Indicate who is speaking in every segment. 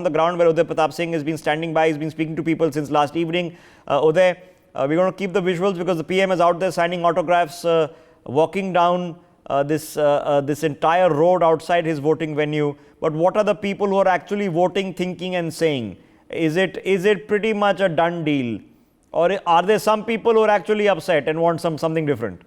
Speaker 1: on the ground where Uday Pratap Singh has been standing by. He's been speaking to people since last evening. Uday, we're going to keep the visuals because the PM is out there signing autographs, walking down this entire road outside his voting venue. But what are the people who are actually voting, thinking and saying? Is it pretty much a done deal? Or are there some people who are actually upset and want something different?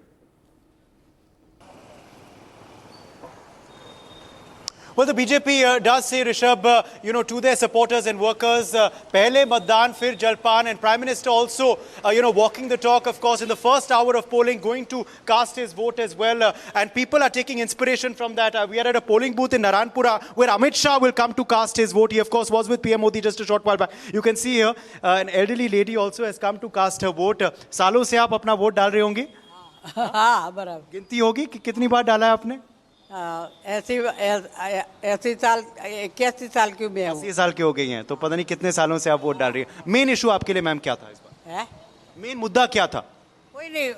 Speaker 2: Well, the BJP does say, Rishabh, to their supporters and workers, pehle matdan, fir jalpan, and Prime Minister also, walking the talk, of course, in the first hour of polling, going to cast his vote as well. And people are taking inspiration from that. We are at a polling booth in Naranpura where Amit Shah will come to cast his vote. He, of course, was with PM Modi just a short while back. You can see here, an elderly lady also has come to cast her vote. सालों से आप अपना vote डाल रहे होंगे?
Speaker 3: हाँ, बराबर.
Speaker 2: गिनती होगी कि कितनी बार डाला है आपने?
Speaker 3: ऐसी साल 81 साल की मैं हूँ.
Speaker 2: 80 साल की हो गई हैं, तो पता नहीं कितने सालों से आप वोट डाल रही हैं. मेन इशू आपके लिए मैम क्या था इस बार? मेन मुद्दा क्या था?
Speaker 3: कोई नहीं,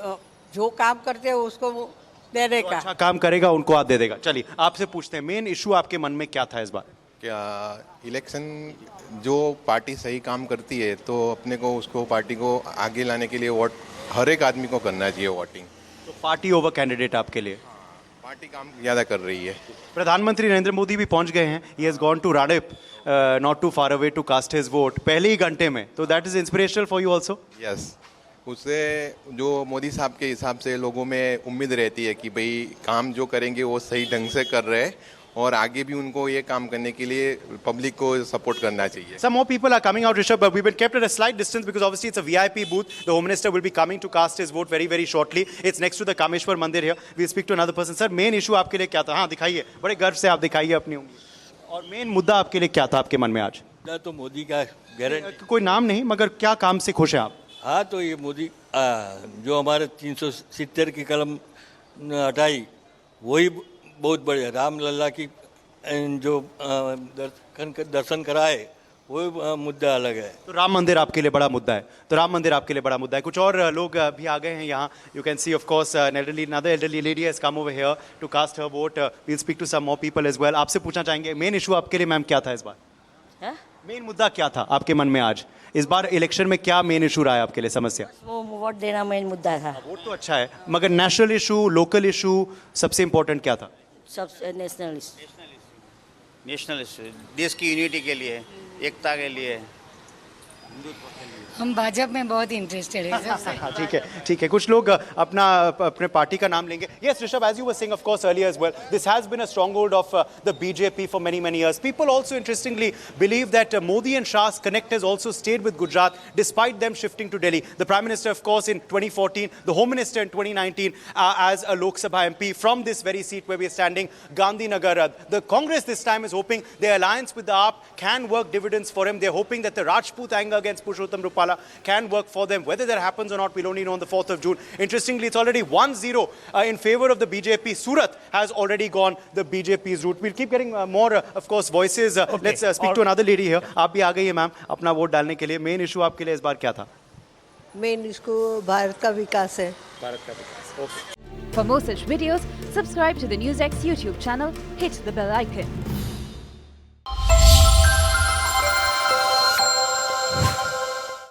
Speaker 3: जो काम करते हैं उसको देने का.
Speaker 2: अच्छा काम करेगा उनको आप दे देगा. चलिए आपसे पूछते हैं, मेन इशू आपके मन में क्या था इस बार?
Speaker 4: क्या इलेक्शन जो पार्टी सही काम करती है तो अपने को उसको पार्टी को आगे लाने के लिए वोट हर एक आदमी को करना चाहिए वोटिंग.
Speaker 2: तो पार्टी ओवर कैंडिडेट आपके लिए?
Speaker 4: पार्टी काम ज़्यादा कर रही है.
Speaker 2: प्रधानमंत्री नरेंद्र मोदी भी पहुंच गए हैं. ही हैज गॉन टू राडिप, not too far away to cast his vote पहले ही घंटे में. तो that is inspirational for you also?
Speaker 4: Yes, उससे जो मोदी साहब के हिसाब से लोगों में उम्मीद रहती है कि भाई काम जो करेंगे वो सही ढंग से कर रहे हैं और आगे भी उनको ये काम करने के लिए पब्लिक को सपोर्ट करना चाहिए.
Speaker 2: Some more people are coming out, Rishabh, but we've been kept at a slight distance because obviously it's a VIP booth. The Home Minister will be coming to cast his vote very, very shortly. It's next to the Kameshwar Mandir here. We'll speak to another person. Sir, main issue आपके लिए क्या था? हाँ, दिखाइए. बड़े गर्व से आप दिखाइए अपनी उंगली. और मेन मुद्दा आपके लिए क्या था आपके मन में आज?
Speaker 5: तो मोदी का गारंटी.
Speaker 2: कोई नाम नहीं, मगर क्या काम से खुश हैं आप?
Speaker 5: हाँ, तो ये मोदी जो हमारे 370 की कलम हटाई वही बहुत बढ़िया. राम लल्ला की जो दर्शन कराए वो मुद्दा अलग है.
Speaker 2: तो राम मंदिर आपके लिए बड़ा मुद्दा है. तो राम मंदिर आपके लिए बड़ा मुद्दा है. कुछ और लोग भी आ गए हैं यहाँ. You can see of course another elderly lady has come over here to cast her vote. We'll speak to some more people as well. आपसे पूछना चाहेंगे मेन इशू आपके लिए मैम क्या था इस बार? मेन मुद्दा क्या था आपके मन में आज? इस बार इलेक्शन में क्या मेन इशू रहा है आपके लिए समस्या?
Speaker 3: वो वोट देना मेन मुद्दा था.
Speaker 2: वोट तो अच्छा है, मगर नेशनल इशू, लोकल इशू सबसे इम्पोर्टेंट क्या था?
Speaker 3: सबसे
Speaker 6: नेशनल देश की यूनिटी के लिए, एकता के लिए.
Speaker 7: हम भाजपा में बहुत इंटरेस्टेड है.
Speaker 2: ठीक है. कुछ लोग अपने पार्टी का नाम लेंगे. Yes, Rishabh, as you were saying, of course, earlier as well, this has been a stronghold of the BJP for many, many years. People also, interestingly, believe that Modi and Shah's connect has also stayed with Gujarat, despite them shifting to Delhi. The Prime Minister, of course, in 2014, the Home Minister in 2019, as a Lok Sabha MP from this very seat where we are standing, Gandhinagar. The Congress this time is hoping their alliance with the AAP can work dividends for him. They're hoping that the Rajput anger against Purushottam Rupala can work for them. Whether that happens or not, we'll only know on the 4th of June. Interestingly, it's already 1-0 in favor of the BJP. Surat has already gone the BJP's route. We'll keep getting more, of course, voices. Let's speak to another lady here. आप भी आ गई हैं ma'am अपना vote डालने के लिए. Main issue आपके लिए इस बार क्या था?
Speaker 3: मेन इसको भारत का विकास है.
Speaker 2: भारत का विकास. Okay.
Speaker 8: For more such videos, subscribe to the NewsX YouTube channel, hit the bell icon.